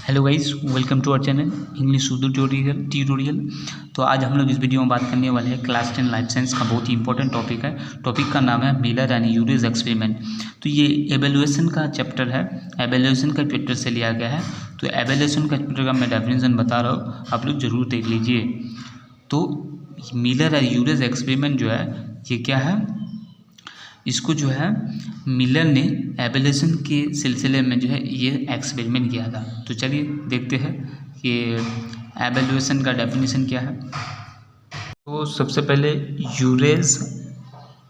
Hello guys, welcome to our channel English Urdu tutorial. तो आज हम लोग इस वीडियो में बात करने वाले हैं क्लास 10 लाइफ साइंस का बहुत ही इंपॉर्टेंट टॉपिक है। टॉपिक का नाम है मिलर एंड यूरेज एक्सपेरिमेंट। तो ये एवेल्युएशन का चैप्टर है, एवेल्युएशन का चैप्टर से लिया गया है। तो एवेल्युएशन का चैप्टर का मैं डेफिनेशन बता रहा हूँ, आप लोग जरूर देख लीजिए। तो मिलर एंड यूरेज एक्सपेरिमेंट जो है ये क्या है, इसको जो है मिलर ने एवेल्युएशन के सिलसिले में जो है ये एक्सपेरिमेंट किया था। तो चलिए देखते हैं कि एवेल्युएशन का डेफिनेशन क्या है। तो सबसे पहले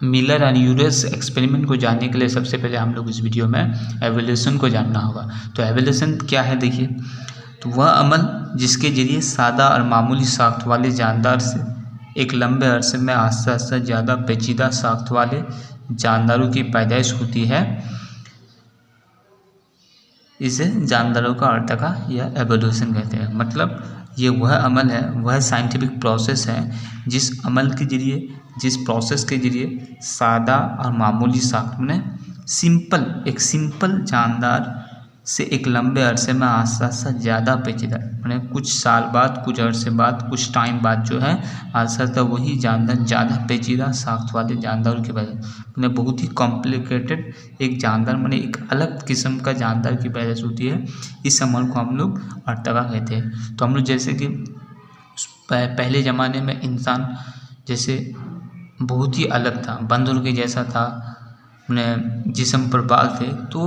मिलर एंड यूरेज एक्सपेरिमेंट को जानने के लिए सबसे पहले हम लोग इस वीडियो में एवेल्युएशन को जानना होगा। तो एवेल्युएशन क्या है देखिए, तो वह अमल जिसके जरिए सादा और मामूली साख्त वाले जानदार से एक लंबे अरसे में आस्ते आस्ते ज़्यादा पेचीदा साख्त वाले जानदारों की पैदाइश होती है, इसे जानदारों का अर्तका या एवोल्यूशन कहते हैं। मतलब ये वह अमल है, वह साइंटिफिक प्रोसेस है जिस प्रोसेस के जरिए सादा और मामूली साख्त में एक सिंपल जानदार से एक लंबे अरसे में आस्ते आस्ते ज़्यादा पेचीदा, मैंने कुछ साल बाद, कुछ अरसे बाद, कुछ टाइम बाद जो है आस्ते आस्ते वही जानदार ज़्यादा पेचीदा साख्त वाले जानदारों की वजह मैंने बहुत ही कॉम्प्लिकेटेड एक जानदार मैंने एक अलग किस्म का जानदार की पैदाइश होती है। इस अमल को हम लोग अर्तका कहते हैं। तो हम लोग जैसे कि पहले ज़माने में इंसान जैसे बहुत ही अलग था, बंदर के जैसा था, अपने जिस्म पर बाल थे, तो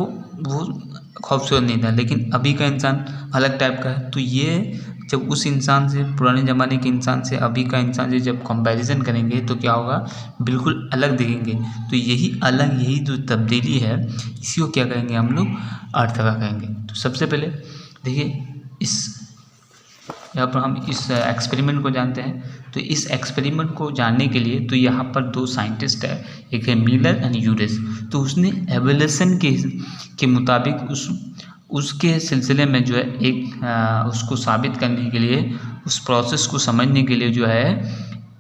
वो खूबसूरत नहीं था। लेकिन अभी का इंसान अलग टाइप का है। तो ये जब उस इंसान से, पुराने ज़माने के इंसान से अभी का इंसान से जब कंपैरिजन करेंगे तो क्या होगा, बिल्कुल अलग दिखेंगे। तो यही जो तब्दीली है, इसी को क्या कहेंगे हम लोग, अर्तका कहेंगे। तो सबसे पहले देखिए, यहाँ पर हम इस एक्सपेरिमेंट को जानते हैं। तो इस एक्सपेरिमेंट को जानने के लिए तो यहाँ पर दो साइंटिस्ट है, एक है मिलर एंड यूरेज। तो उसने एवोल्यूशन के मुताबिक उसके सिलसिले में जो है उसको साबित करने के लिए, उस प्रोसेस को समझने के लिए जो है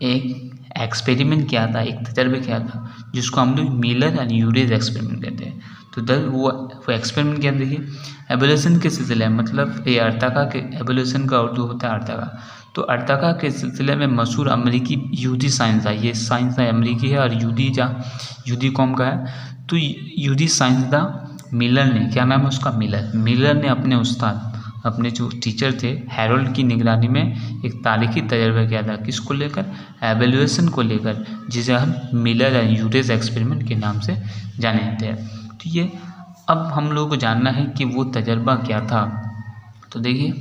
एक एक्सपेरिमेंट किया था, एक तजर्बा किया था, जिसको हम लोग मिलर एंड यूरेज एक्सपेरिमेंट कहते हैं। तो वो एक्सपेरिमेंट क्या, देखिए एवोल्यूशन के सिलसिले में, मतलब ये अर्तका के, एवोल्यूशन का उर्दू होता है अर्तका। तो अर्तका के सिलसिले में मशहूर अमेरिकी यहूदी साइंसदान, ये साइंसदान अमेरिकी है और यहूदी कौम का है। तो यहूदी साइंसदान मिलर ने, क्या नाम है उसका, मिलर ने अपने उस्ताद, अपने जो टीचर थे हैरोल्ड की निगरानी में एक तारीखी तजर्बा किया था। किसको लेकर, एवेल्युएशन को लेकर, जिसे हम मिलर एंड यूरेज एक्सपेरिमेंट के नाम से जाने जाते हैं। तो ये अब हम लोगों को जानना है कि वो तजर्बा क्या था। तो देखिए,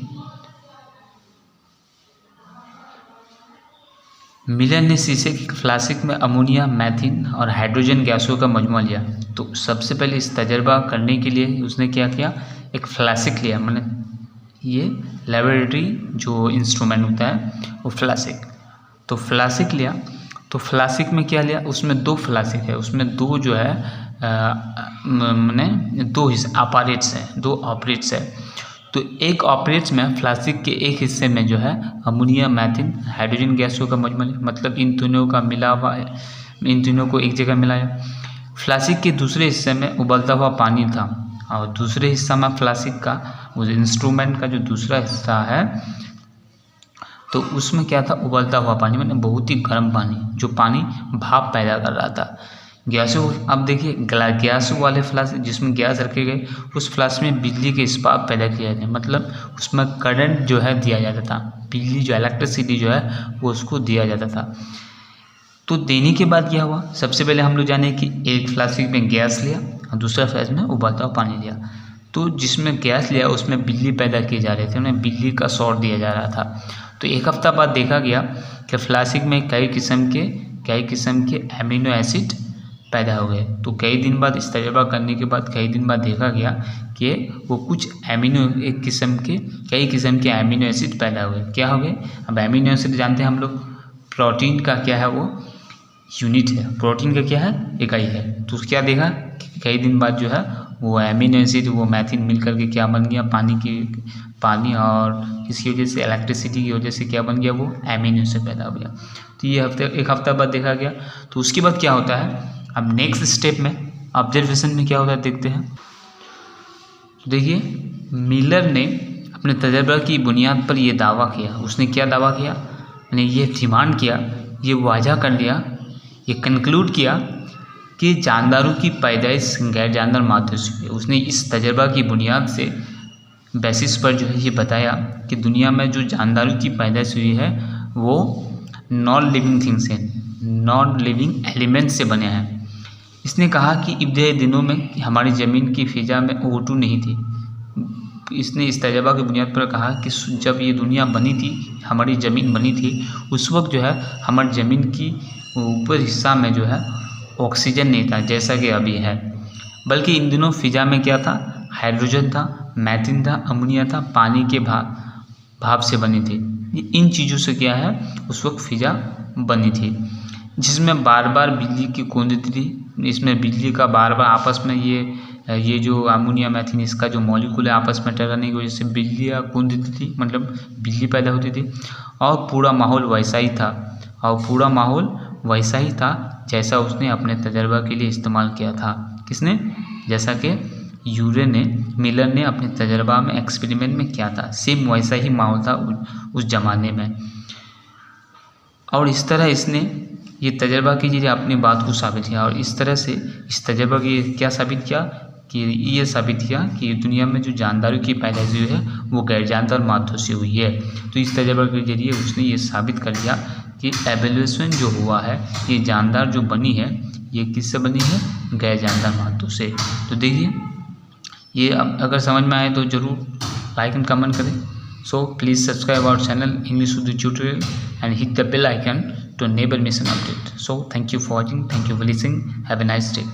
मिलर ने शीशे की फ्लास्क में अमोनिया, मैथिन और हाइड्रोजन गैसों का मजमूआ लिया। तो सबसे पहले इस तजर्बा करने के लिए उसने क्या किया, एक फ्लास्क लिया, मैंने ये लेबोरेटरी जो इंस्ट्रूमेंट होता है वो फ्लास्क। तो फ्लास्क लिया, तो फ्लास्क में क्या लिया, उसमें दो फ्लास्क है, उसमें दो जो है मैंने दो ऑपरेट्स है। तो एक ऑपरेट्स में फ्लास्क के एक हिस्से में जो है अमोनिया, मैथिन, हाइड्रोजन गैसों का मजमूआ, मतलब इन तीनों का मिला हुआ है, इन तीनों को एक जगह मिलाया। फ्लास्क के दूसरे हिस्से में उबलता हुआ पानी था, और दूसरे हिस्सा में फ्लास्क का, उस इंस्ट्रूमेंट का जो दूसरा हिस्सा है, तो उसमें क्या था, उबलता हुआ पानी, मतलब बहुत ही गर्म पानी, जो पानी भाप पैदा कर रहा था। गैसों, अब देखिए गैस वाले फ्लास्क जिसमें गैस रखे गए, उस फ्लास्क में बिजली के स्पार्क पैदा किए जाते हैं, मतलब उसमें करंट जो है दिया जाता था, बिजली जो इलेक्ट्रिसिटी जो है वो उसको दिया जाता था। तो देने के बाद क्या हुआ, सबसे पहले हम लोग जाने कि एक फ्लास्क में गैस लिया और दूसरा फ्लास्क में उबलता हुआ पानी लिया। तो जिसमें गैस लिया उसमें बिजली पैदा किए जा रहे थे, उन्हें बिजली का शॉट दिया जा रहा था। तो एक हफ्ता बाद देखा गया कि फ्लास्क में कई किस्म के एमिनो एसिड पैदा हो गए। तो कई दिन बाद, इस तजर्बा करने के बाद कई दिन बाद देखा गया कि वो कई किस्म के एमिनो एसिड पैदा हुए। क्या हो गए, अब एमिनो एसिड जानते हैं हम लोग, प्रोटीन का क्या है, वो यूनिट है, प्रोटीन का क्या है, इकाई है। तो क्या देखा कि कई दिन बाद जो है वो एमिनो एसिड, वो मैथिन मिल करके क्या बन गया, पानी और इसकी वजह से, इलेक्ट्रिसिटी की वजह से क्या बन गया, वो एमिनो एसिड पैदा हो गया। तो ये एक हफ्ता बाद देखा गया। तो उसके बाद क्या होता है, अब नेक्स्ट स्टेप में ऑब्जर्वेशन में क्या होता है देखते हैं। देखिए, मिलर ने अपने तजर्बा की बुनियाद पर यह दावा किया। उसने क्या दावा किया, यानी ये डिमांड किया, ये वाजा कर लिया, ये कंक्लूड किया कि जानदारों की पैदाइश गैर जानदार माध्यम से हुई है। उसने इस तजर्बा की बुनियाद से बेसिस पर जो है ये बताया कि दुनिया में जो जानदारों की पैदाइश हुई है वो नॉन लिविंग थिंग्स से, नॉन लिविंग एलिमेंट से बने हैं। इसने कहा कि इब्तिदाई दिनों में हमारी ज़मीन की फ़िज़ा में O2 नहीं थी। इसने इस तजर्बा की बुनियाद पर कहा कि जब ये दुनिया बनी थी, हमारी ज़मीन बनी थी, उस वक्त जो है हमारी ज़मीन की ऊपर हिस्सा में जो है ऑक्सीजन नहीं था जैसा कि अभी है, बल्कि इन दिनों फ़िज़ा में क्या था, हाइड्रोजन था, मीथेन था, अमोनिया था, पानी के भाप से बनी थी। इन चीज़ों से क्या है उस वक्त फ़िज़ा बनी थी, जिसमें बार बार बिजली की कूंदती थी। इसमें बिजली का बार बार आपस में ये जो अमोनिया मीथेन इसका जो मॉलिक्यूल है आपस में टकराने की वजह से बिजलियाँ कूदती थी, मतलब बिजली पैदा होती थी। और पूरा माहौल वैसा ही था जैसा उसने अपने तजर्बा के लिए इस्तेमाल किया था। किसने? जैसा कि मिलर ने अपने तजर्बा में एक्सपेरिमेंट में किया था, सेम वैसा ही माहौल था उस ज़माने में। और इस तरह इसने ये तजर्बा की जरिए अपनी बात को साबित किया। और इस तरह से इस तजर्बा की क्या साबित किया कि ये साबित किया कि दुनिया में जो जानदारों की पैदाइश हुई है वो गैर जानदार माध्यम से हुई है। तो इस तजर्बा के जरिए उसने ये साबित कर दिया कि एवोल्यूशन जो हुआ है, ये जानदार जो बनी है ये किससे बनी है, गैर जानदार माध्यम से। तो देखिए ये अब अगर समझ में आए तो ज़रूर लाइक एंड कमेंट करें। So please subscribe our channel English Urdu tutorial and hit the bell icon to never miss an update. So thank you for watching, thank you for listening, have a nice day.